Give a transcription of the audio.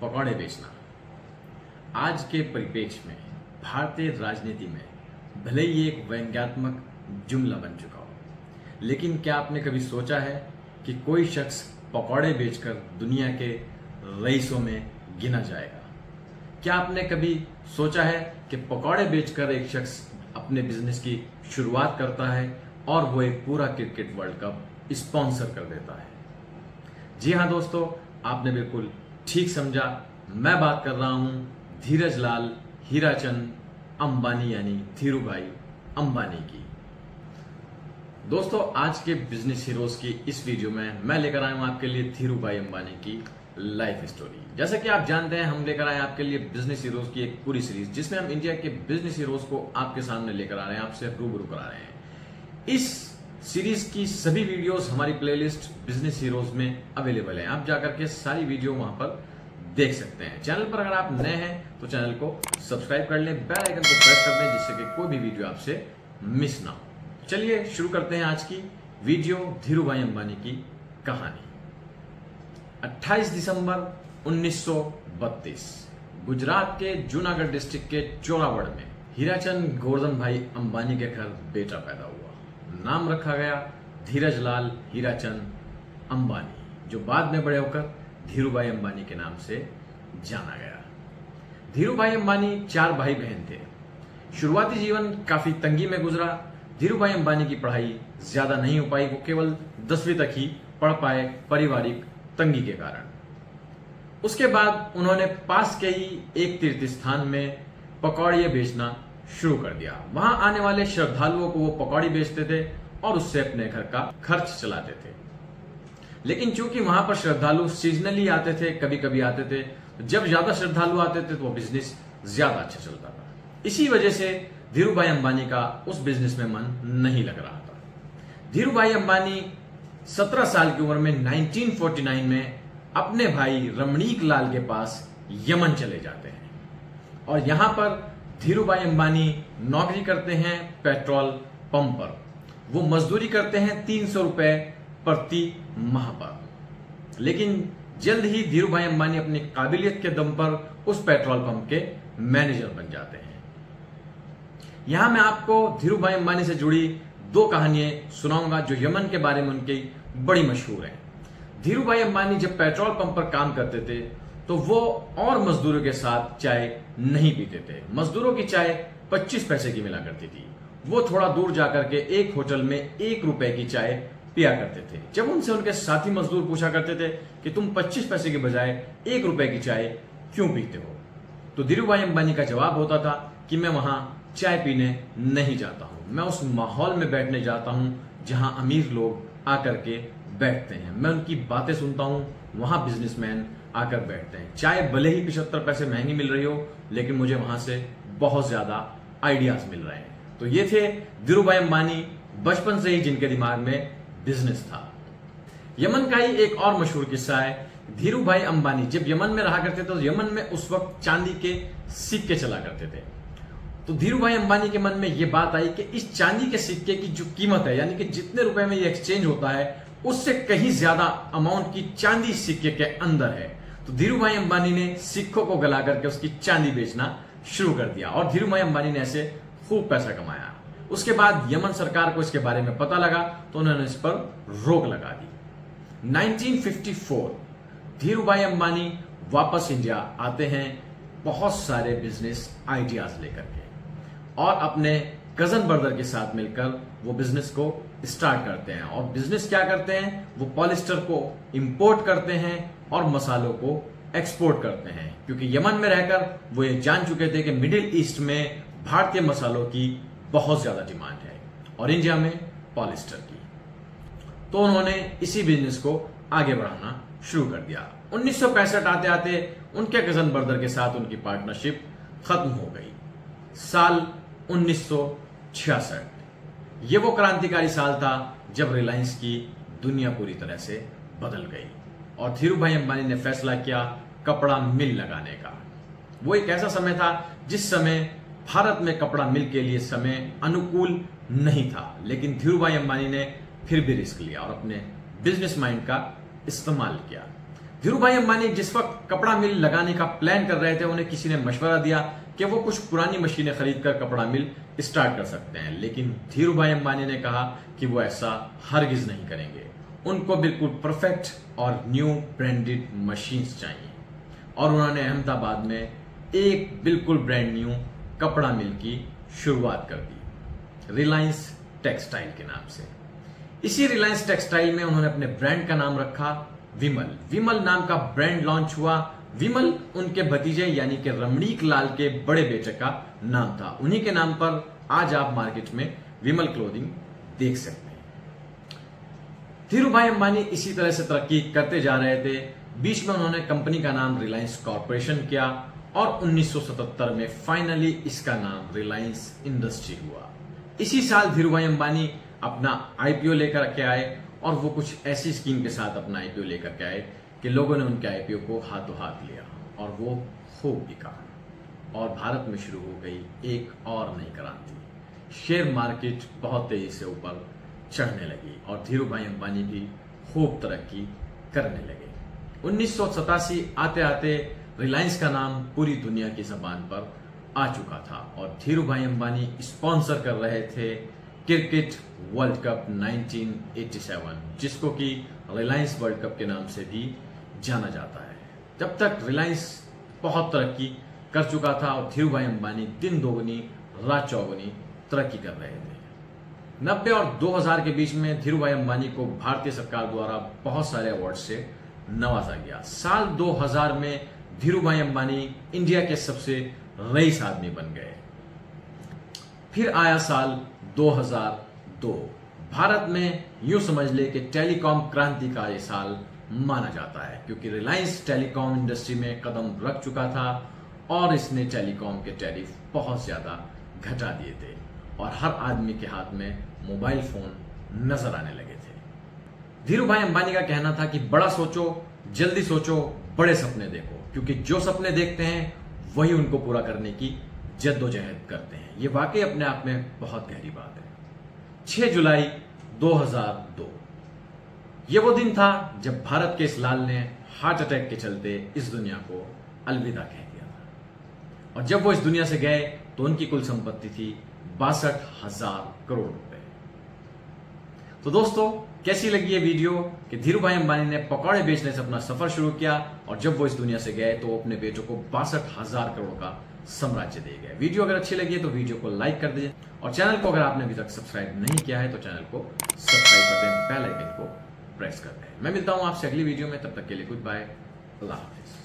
पकौड़े बेचना आज के परिप्रेक्ष्य में भारतीय राजनीति में भले ही एक व्यंग्यात्मक जुमला बन चुका हो, लेकिन क्या आपने कभी सोचा है कि कोई शख्स पकौड़े बेचकर दुनिया के रईसों में गिना जाएगा? क्या आपने कभी सोचा है कि पकौड़े बेचकर एक शख्स अपने बिजनेस की शुरुआत करता है और वो एक पूरा क्रिकेट वर्ल्ड कप स्पॉन्सर कर देता है? जी हां दोस्तों, आपने बिल्कुल ठीक समझा। मैं बात कर रहा हूं धीरज लाल हीराचंद अंबानी यानी धीरू भाई अंबानी की। दोस्तों, आज के बिजनेस हीरोज की इस वीडियो में मैं लेकर आया हूं आपके लिए धीरू भाई अंबानी की लाइफ स्टोरी। जैसा कि आप जानते हैं, हम लेकर आए आपके लिए बिजनेस हीरोज की एक पूरी सीरीज, जिसमें हम इंडिया के बिजनेस हीरोज को आपके सामने लेकर आ रहे हैं, आपसे रूबरू करा रहे हैं। इस सीरीज की सभी वीडियोस हमारी प्लेलिस्ट बिजनेस हीरोज में अवेलेबल है। आप जाकर के सारी वीडियो वहां पर देख सकते हैं। चैनल पर अगर आप नए हैं तो चैनल को सब्सक्राइब कर लें, बेल आइकन को प्रेस कर दें, जिससे कि कोई भी वीडियो आपसे मिस ना हो। चलिए शुरू करते हैं आज की वीडियो धीरू भाई अंबानी की कहानी। 28 दिसंबर 1932 गुजरात के जूनागढ़ डिस्ट्रिक्ट के चोरावड़ में हीराचंद गोवर्धन भाई अंबानी के घर बेटा पैदा हुआ। नाम रखा गया धीरज लाल हीराचंद अंबानी, जो बाद में बड़े होकर धीरू भाई अंबानी के नाम से जाना गया। धीरू भाई अंबानी 4 भाई बहन थे। शुरुआती जीवन काफी तंगी में गुजरा। धीरू भाई अंबानी की पढ़ाई ज्यादा नहीं हो पाई, वो केवल 10वीं तक ही पढ़ पाए पारिवारिक तंगी के कारण। उसके बाद उन्होंने पास के ही एक तीर्थ स्थान में पकौड़ियां बेचना शुरू कर दिया। वहां आने वाले श्रद्धालुओं को वो पकौड़ी बेचते थे और उससे अपने घर का खर्च चलाते थे। लेकिन चूंकि वहां पर श्रद्धालु सीजनली आते थे, कभी कभी आते थे, जब ज्यादा श्रद्धालु आते थे तो वो बिजनेस ज्यादा अच्छा चलता था। इसी वजह से धीरू भाई अंबानी का उस बिजनेस में मन नहीं लग रहा था। धीरू भाई अंबानी 17 साल की उम्र में 1949 में अपने भाई रमणीक लाल के पास यमन चले जाते हैं और यहां पर धीरू भाई अंबानी नौकरी करते हैं पेट्रोल पंप पर। वो मजदूरी करते हैं 300 रुपए प्रति माह पर। लेकिन जल्द ही धीरू भाई अंबानी अपनी काबिलियत के दम पर उस पेट्रोल पंप के मैनेजर बन जाते हैं। यहां मैं आपको धीरू भाई अंबानी से जुड़ी 2 कहानियां सुनाऊंगा जो यमन के बारे में उनकी बड़ी मशहूर है। धीरू भाई अंबानी जब पेट्रोल पंप पर काम करते थे तो वो और मजदूरों के साथ चाय नहीं पीते थे। मजदूरों की चाय 25 पैसे की मिला करती थी। वो थोड़ा दूर जाकर के एक होटल में 1 रुपए की चाय पिया करते थे। जब उनसे उनके साथी मजदूर पूछा करते थे कि तुम 25 पैसे के बजाय 1 रुपए की चाय क्यों पीते हो, तो धीरू भाई अंबानी का जवाब होता था कि मैं वहां चाय पीने नहीं जाता हूं, मैं उस माहौल में बैठने जाता हूं जहां अमीर लोग आकर के बैठते हैं, मैं उनकी बातें सुनता हूं, वहां बिजनेसमैन आकर बैठते हैं। चाय भले ही 75 पैसे महंगी मिल रही हो, लेकिन मुझे वहां से बहुत ज्यादा आइडियाज मिल रहे हैं। तो ये थे धीरू भाई अंबानी, बचपन से ही जिनके दिमाग में बिजनेस था। यमन का ही एक और मशहूर किस्सा है। धीरू भाई अंबानी जब यमन में रहा करते थे तो यमन में उस वक्त चांदी के सिक्के चला करते थे। तो धीरू भाई अंबानी के मन में यह बात आई कि इस चांदी के सिक्के की जो कीमत है, यानी कि जितने रुपए में ये एक्सचेंज होता है, उससे कहीं ज्यादा अमाउंट की चांदी सिक्के के अंदर है। तो धीरू भाई अंबानी ने सिक्कों को गला करके उसकी चांदी बेचना शुरू कर दिया और धीरू भाई अंबानी ने ऐसे खूब पैसा कमाया। उसके बाद यमन सरकार को इसके बारे में पता लगा तो उन्होंने इस पर रोक लगा दी। 1954 धीरू भाई अंबानी वापस इंडिया आते हैं बहुत सारे बिजनेस आइडियाज लेकर के और अपने कजन ब्रदर के साथ मिलकर वो बिजनेस को स्टार्ट करते हैं। और बिजनेस क्या करते हैं, वो पॉलिस्टर को इंपोर्ट करते हैं और मसालों को एक्सपोर्ट करते हैं, क्योंकि यमन में रहकर वो ये जान चुके थे कि मिडिल ईस्ट में भारतीय मसालों की बहुत ज्यादा डिमांड है और इंडिया में पॉलिस्टर की। तो उन्होंने इसी बिजनेस को आगे बढ़ाना शुरू कर दिया। 1965 आते आते उनके कजन ब्रदर के साथ उनकी पार्टनरशिप खत्म हो गई। साल 1966 ये वो क्रांतिकारी साल था जब रिलायंस की दुनिया पूरी तरह से बदल गई और धीरू भाई अंबानी ने फैसला किया कपड़ा मिल लगाने का। वो एक ऐसा समय था जिस समय भारत में कपड़ा मिल के लिए समय अनुकूल नहीं था, लेकिन धीरू भाई अंबानी ने फिर भी रिस्क लिया और अपने बिजनेस माइंड का इस्तेमाल किया। धीरू भाई अंबानी जिस वक्त कपड़ा मिल लगाने का प्लान कर रहे थे, उन्हें किसी ने मशवरा दिया कि वो कुछ पुरानी मशीनें खरीदकर कपड़ा मिल स्टार्ट कर सकते हैं, लेकिन धीरू भाई अंबानी ने कहा कि वो ऐसा हरगिज नहीं करेंगे। उनको बिल्कुल परफेक्ट और न्यू ब्रांडेड मशीन्स चाहिए और उन्होंने अहमदाबाद में एक बिल्कुल ब्रांड न्यू कपड़ा मिल की शुरुआत कर दी, रिलायंस टेक्सटाइल के नाम से। इसी रिलायंस टेक्सटाइल में उन्होंने अपने ब्रांड का नाम रखा विमल। विमल नाम का ब्रांड लॉन्च हुआ। विमल उनके भतीजे यानी कि रमणीक लाल के बड़े बेटे का नाम था। उन्हीं के नाम पर आज आप मार्केट में विमल क्लोथिंग देख सकते हैं। धीरू भाई अंबानी इसी तरह से तरक्की करते जा रहे थे। बीच में उन्होंने कंपनी का नाम रिलायंस कॉर्पोरेशन किया और 1977 में फाइनली इसका नाम रिलायंस इंडस्ट्री हुआ। इसी साल धीरू भाई अंबानी अपना आईपीओ लेकर के आए और वो कुछ ऐसी स्कीम के साथ अपना आईपीओ लेकर के आए कि लोगों ने उनके आईपीओ को हाथों हाथ लिया और वो खूब बिका और भारत में शुरू हो गई एक और नई क्रांति। शेयर मार्केट बहुत तेजी से ऊपर चढ़ने लगी और धीरू भाई अंबानी भी खूब तरक्की करने लगे। 1987 आते आते रिलायंस का नाम पूरी दुनिया की जबान पर आ चुका था और धीरू भाई अंबानी स्पॉन्सर कर रहे थे क्रिकेट वर्ल्ड कप 1987, जिसको कि रिलायंस वर्ल्ड कप के नाम से भी जाना जाता है। जब तक रिलायंस बहुत तरक्की कर चुका था और धीरू भाई अंबानी दिन दोगुनी रात चौगुनी तरक्की कर रहे थे। 90 और 2000 के बीच में धीरू भाई अंबानी को भारतीय सरकार द्वारा बहुत सारे अवार्ड से नवाजा गया। साल 2000 में धीरू भाई अंबानी इंडिया के सबसे रईस आदमी बन गए। फिर आया साल 2002। भारत में यूं समझ ले कि टेलीकॉम क्रांति का ये साल माना जाता है, क्योंकि रिलायंस टेलीकॉम इंडस्ट्री में कदम रख चुका था और इसने टेलीकॉम के टैरिफ बहुत ज्यादा घटा दिए थे और हर आदमी के हाथ में मोबाइल फोन नजर आने लगे थे। धीरू भाई अंबानी का कहना था कि बड़ा सोचो, जल्दी सोचो, बड़े सपने देखो, क्योंकि जो सपने देखते हैं वही उनको पूरा करने की जद्दोजहद करते हैं। ये वाकई अपने आप में बहुत गहरी बात है। 6 जुलाई 2002 ये वो दिन था जब भारत के इस लाल ने हार्ट अटैक के चलते इस दुनिया को अलविदा कह दिया था और जब वो इस दुनिया से गए तो उनकी कुल संपत्ति थी 62,000 करोड़ रुपए। तो दोस्तों, कैसी लगी ये वीडियो कि धीरू भाई अंबानी ने पकौड़े बेचने से अपना सफर शुरू किया और जब वो इस दुनिया से गए तो वो अपने बेटों को 62,000 करोड़ का साम्राज्य दे गए। वीडियो अगर अच्छी लगी है तो वीडियो को लाइक कर दीजिए और चैनल को अगर आपने अभी तक सब्सक्राइब नहीं किया है तो चैनल को सब्सक्राइब कर दें, बेल आइकन को प्रेस कर दें। मैं मिलता हूं आपसे अगली वीडियो में, तब तक के लिए गुड बाय, अल्लाह हाफिज।